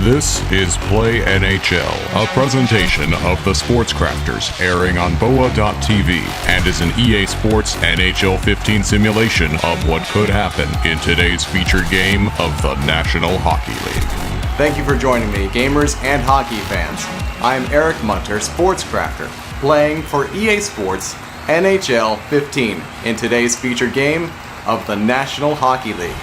This is Play NHL, a presentation of the Sports Crafters, airing on BOA.TV, and is an EA Sports NHL 15 simulation of what could happen in today's featured game of the National Hockey League. Thank you for joining me, gamers and hockey fans. I'm Eric Munter, Sports Crafter, playing for EA Sports NHL 15 in today's featured game of the National Hockey League.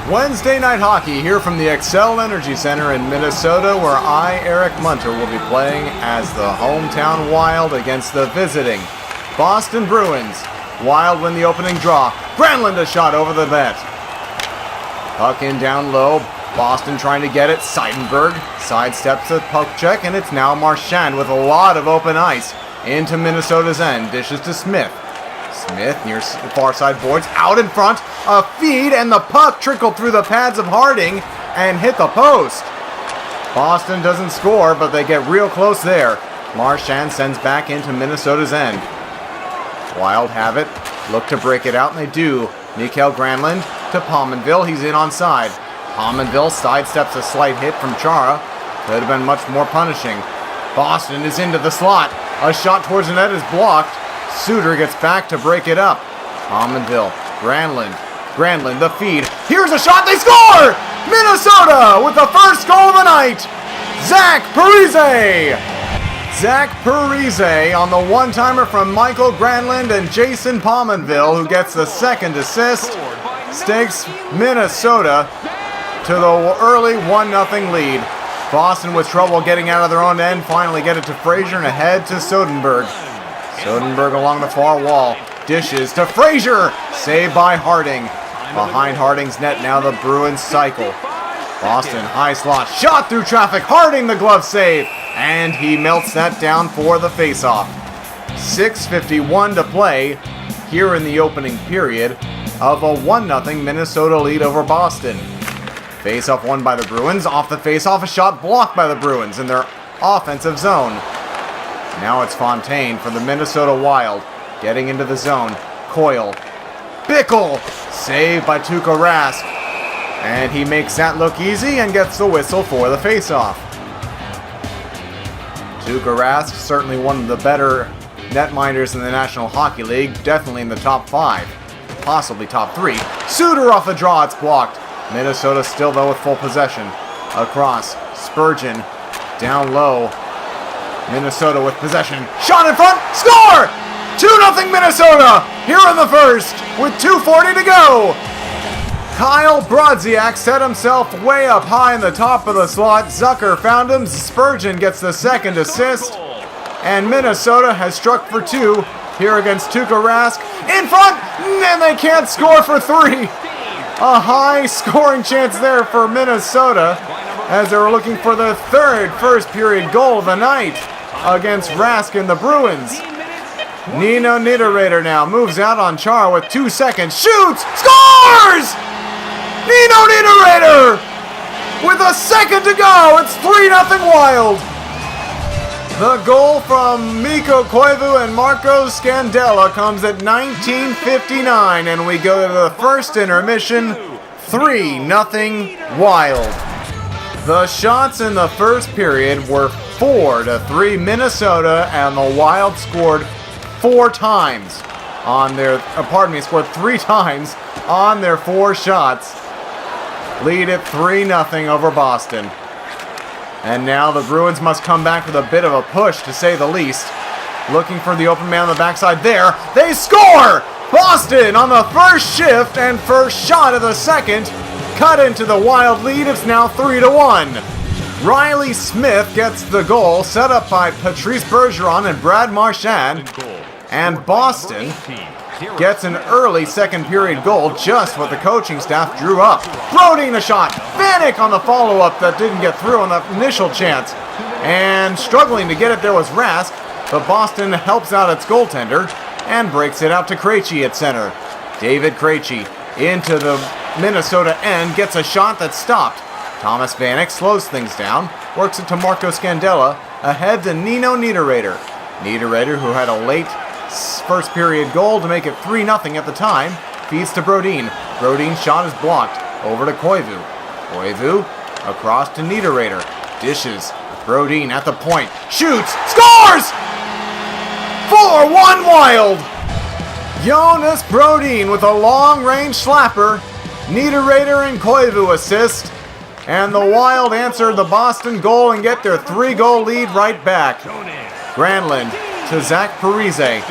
Wednesday night hockey here from the Xcel Energy Center in Minnesota, where I, Eric Munter, will be playing as the hometown Wild against the visiting Boston Bruins. Wild win the opening draw. Granlund a shot over the net. Puck in down low. Boston trying to get it. Seidenberg sidesteps the puck check, and it's now Marchand with a lot of open ice into Minnesota's end. Dishes to Smith. Smith near far side boards, out in front, a feed, and the puck trickled through the pads of Harding and hit the post. Boston doesn't score, but they get real close there. Marchand sends back into Minnesota's end. Wild have it, look to break it out, and they do. Mikael Granlund to Pominville, he's in on side. Pominville sidesteps a slight hit from Chara. Could have been much more punishing. Boston is into the slot. A shot towards the net is blocked. Suter gets back to break it up. Pominville, Granlund, the feed. Here's a shot, they score! Minnesota with the first goal of the night! Zach Parise! Zach Parise on the one-timer from Michael Granlund and Jason Pominville, who gets the second assist, stakes Minnesota to the early 1-0 lead. Boston with trouble getting out of their own end, finally get it to Frazier and ahead to Soderberg. Soderberg along the far wall, dishes to Frazier, saved by Harding. Behind Harding's net now the Bruins cycle. Boston high slot, shot through traffic, Harding the glove save, and he melts that down for the faceoff. 6:51 to play here in the opening period of a 1-0 Minnesota lead over Boston. Faceoff won by the Bruins, off the faceoff a shot blocked by the Bruins in their offensive zone. Now it's Fontaine for the Minnesota Wild, getting into the zone. Coyle, Bickle, saved by Tuukka Rask, and he makes that look easy and gets the whistle for the faceoff. Tuukka Rask, certainly one of the better netminders in the National Hockey League, definitely in the top 5, possibly top 3. Suter off the draw, it's blocked. Minnesota still though with full possession. Across, Spurgeon, down low. Minnesota with possession. Shot in front. Score! 2-0 Minnesota here in the first with 2:40 to go. Kyle Brodziak set himself way up high in the top of the slot. Zucker found him. Spurgeon gets the second assist. And Minnesota has struck for 2 here against Tuukka Rask. In front! And they can't score for 3. A high scoring chance there for Minnesota as they were looking for their third first period goal of the night against Rask and the Bruins. Nino Niederreiter now moves out on Chara with 2 seconds. Shoots! Scores! Nino Niederreiter! With a second to go, it's 3-0 Wild. The goal from Mikko Koivu and Marco Scandella comes at 19:59, and we go to the first intermission, 3-0 Wild. The shots in the first period were 4-3 Minnesota, and the Wild scored 4 times on their, scored 3 times on their 4 shots. Lead it 3-0 over Boston. And now the Bruins must come back with a bit of a push, to say the least. Looking for the open man on the backside there. They score! Boston on the first shift and first shot of the second. Cut into the Wild lead. It's now 3-1. Riley Smith gets the goal, set up by Patrice Bergeron and Brad Marchand. And Boston gets an early second period goal, just what the coaching staff drew up. Brodin a shot. Vanek on the follow-up that didn't get through on the initial chance. And struggling to get it there was Rask, but Boston helps out its goaltender and breaks it out to Krejci at center. David Krejci into the Minnesota end, gets a shot that's stopped. Thomas Vanek slows things down, works it to Marco Scandella, ahead to Nino Niederreiter. Niederreiter, who had a late first period goal to make it 3-0 at the time, feeds to Brodin. Brodin's shot is blocked. Over to Koivu. Koivu Across to Niederreiter. Dishes. Brodin at the point. Shoots. Scores! 4-1 Wild! Jonas Brodin with a long-range slapper. Niederreiter and Koivu assist. And the Wild answer the Boston goal and get their 3-goal lead right back. Granlund to Zach Parise.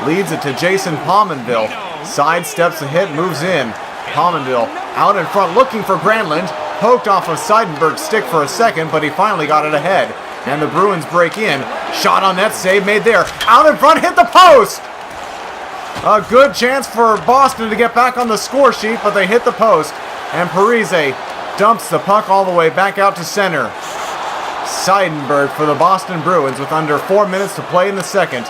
Leads it to Jason Pominville. Sidesteps the hit, moves in. Pominville out in front looking for Granlund. Poked off of Seidenberg's stick for a second, but he finally got it ahead. And the Bruins break in. Shot on net, save made there. Out in front, hit the post! A good chance for Boston to get back on the score sheet, but they hit the post. And Parise dumps the puck all the way back out to center. Seidenberg for the Boston Bruins with under 4 minutes to play in the second.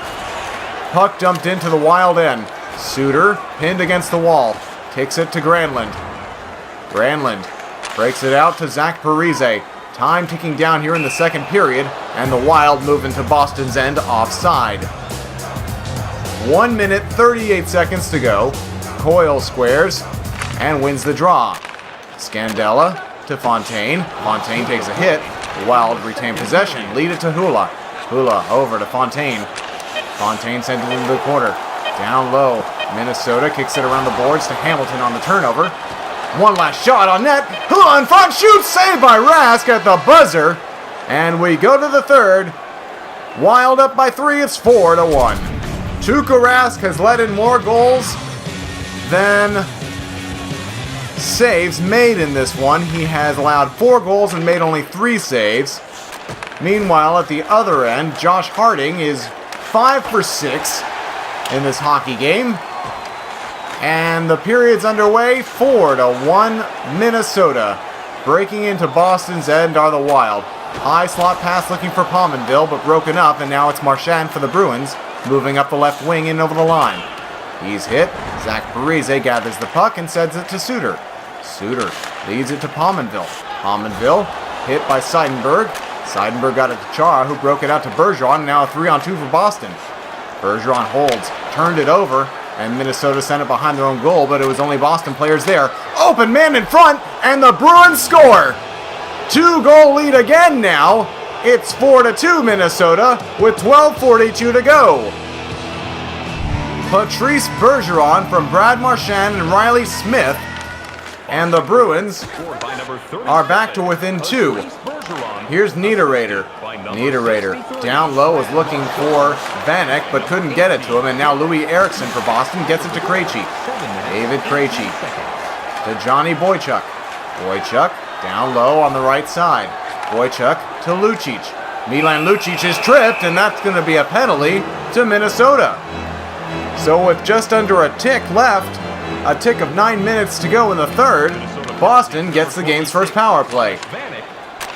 Puck dumped into the Wild end. Suter pinned against the wall. Takes it to Granlund. Granlund breaks it out to Zach Parise. Time ticking down here in the second period, and the Wild move into Boston's end offside. 1 minute, 38 seconds to go. Coyle squares and wins the draw. Scandella to Fontaine. Fontaine takes a hit. The Wild retain possession. Lead it to Hula. Hula over to Fontaine. Fontaine sends it into the corner. Down low. Minnesota kicks it around the boards to Hamilton on the turnover. One last shot on net. Hula in front, shoots, saved by Rask at the buzzer. And we go to the third. Wild up by 3, it's 4-1. Tuukka Rask has let in more goals than saves made in this one. He has allowed 4 goals and made only 3 saves. Meanwhile, at the other end, Josh Harding is 5 for 6 in this hockey game. And the period's underway, 4-1 Minnesota. Breaking into Boston's end are the Wild. High slot pass looking for Pominville, but broken up, and now it's Marchand for the Bruins, moving up the left wing in over the line. He's hit. Zach Parise gathers the puck and sends it to Suter. Suter leads it to Pominville. Pominville hit by Seidenberg. Seidenberg got it to Chara, who broke it out to Bergeron, now a 3-on-2 for Boston. Bergeron holds, turned it over, and Minnesota sent it behind their own goal, but it was only Boston players there. Open man in front, and the Bruins score! 2-goal lead again now. It's 4-2 Minnesota with 12:42 to go. Patrice Bergeron from Brad Marchand and Riley Smith. And the Bruins are back to within 2. Here's Niederreiter. Niederreiter down low was looking for Vanek, but couldn't get it to him. And now Louis Eriksson for Boston gets it to Krejci. David Krejci to Johnny Boychuk. Boychuk down low on the right side. Boychuk to Lucic. Milan Lucic is tripped, and that's going to be a penalty to Minnesota. So with just under a tick left, a tick of 9 minutes to go in the third, Boston gets the game's first power play.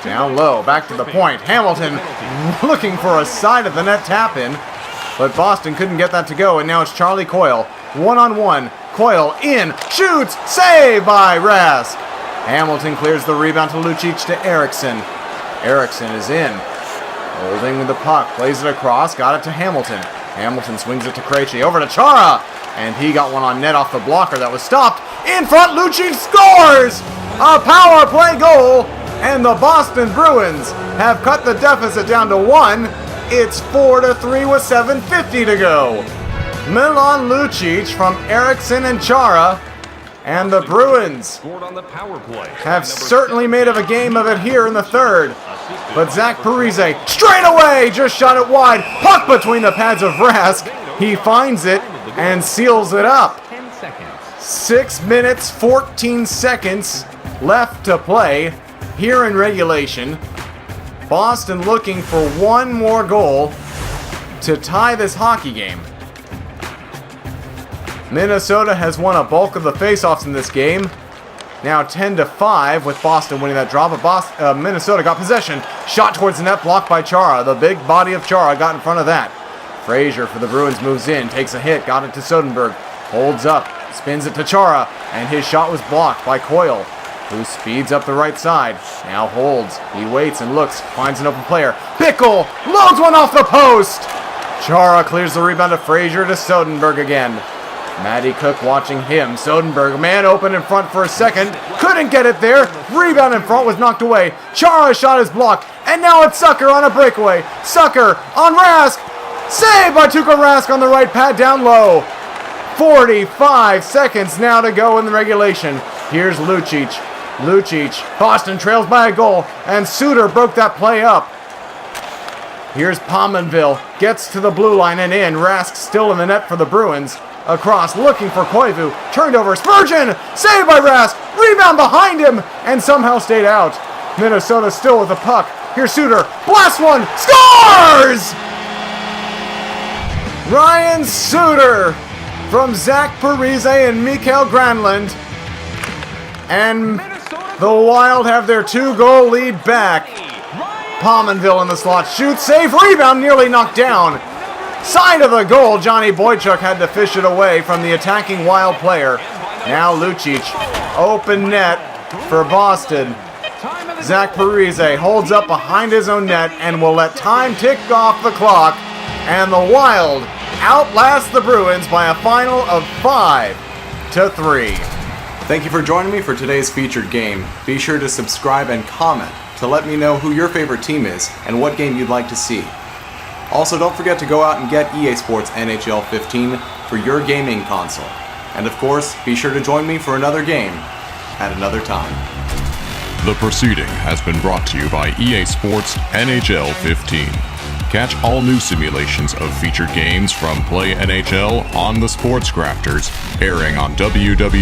Down low, back to the point. Hamilton looking for a side of the net tap-in, but Boston couldn't get that to go, and now it's Charlie Coyle. 1-on-1, Coyle in, shoots, save by Rask. Hamilton clears the rebound to Lucic to Eriksson. Eriksson is in, holding the puck, plays it across, got it to Hamilton. Hamilton swings it to Krejci, over to Chara, and he got one on net off the blocker that was stopped. In front, Lucic scores! A power play goal, and the Boston Bruins have cut the deficit down to 1. It's 4-3 with 7:50 to go. Milan Lucic from Eriksson and Chara, and the Bruins have certainly made of a game of it here in the third. But Zach Parise, straight away, just shot it wide. Puck between the pads of Rask. He finds it and seals it up. 6 minutes, 14 seconds left to play here in regulation. Boston looking for one more goal to tie this hockey game. Minnesota has won a bulk of the faceoffs in this game. Now 10-5 with Boston winning that draw, but Minnesota got possession. Shot towards the net, blocked by Chara. The big body of Chara got in front of that. Frazier for the Bruins moves in, takes a hit, got it to Soderberg. Holds up, spins it to Chara, and his shot was blocked by Coyle, who speeds up the right side. Now holds, he waits and looks, finds an open player. Bickle loads one off the post! Chara clears the rebound to Frazier to Soderberg again. Matty Cook watching him. Soderberg, man open in front for a second. Couldn't get it there. Rebound in front was knocked away. Chara's shot is blocked. And now it's Sucker on a breakaway. Sucker on Rask. Saved by Tuukka Rask on the right pad down low. 45 seconds now to go in the regulation. Here's Lucic. Boston trails by a goal. And Suter broke that play up. Here's Pominville. Gets to the blue line and in. Rask still in the net for the Bruins. Across, looking for Koivu. Turned over. Spurgeon! Saved by Rask. Rebound behind him. And somehow stayed out. Minnesota still with the puck. Here's Suter. Blast one. Scores! Ryan Suter from Zach Parise and Mikael Granlund. And the Wild have their 2-goal lead back. Pominville in the slot. Shoots. Save. Rebound. Nearly knocked down. Side of the goal, Johnny Boychuk had to fish it away from the attacking Wild player. Now Lucic, open net for Boston. Zach Parise holds up behind his own net and will let time tick off the clock. And the Wild outlast the Bruins by a final of 5-3. Thank you for joining me for today's featured game. Be sure to subscribe and comment to let me know who your favorite team is and what game you'd like to see. Also, don't forget to go out and get EA Sports NHL 15 for your gaming console. And of course, be sure to join me for another game at another time. The proceeding has been brought to you by EA Sports NHL 15. Catch all new simulations of featured games from Play NHL on the Sports Crafters, airing on www.boa.tv.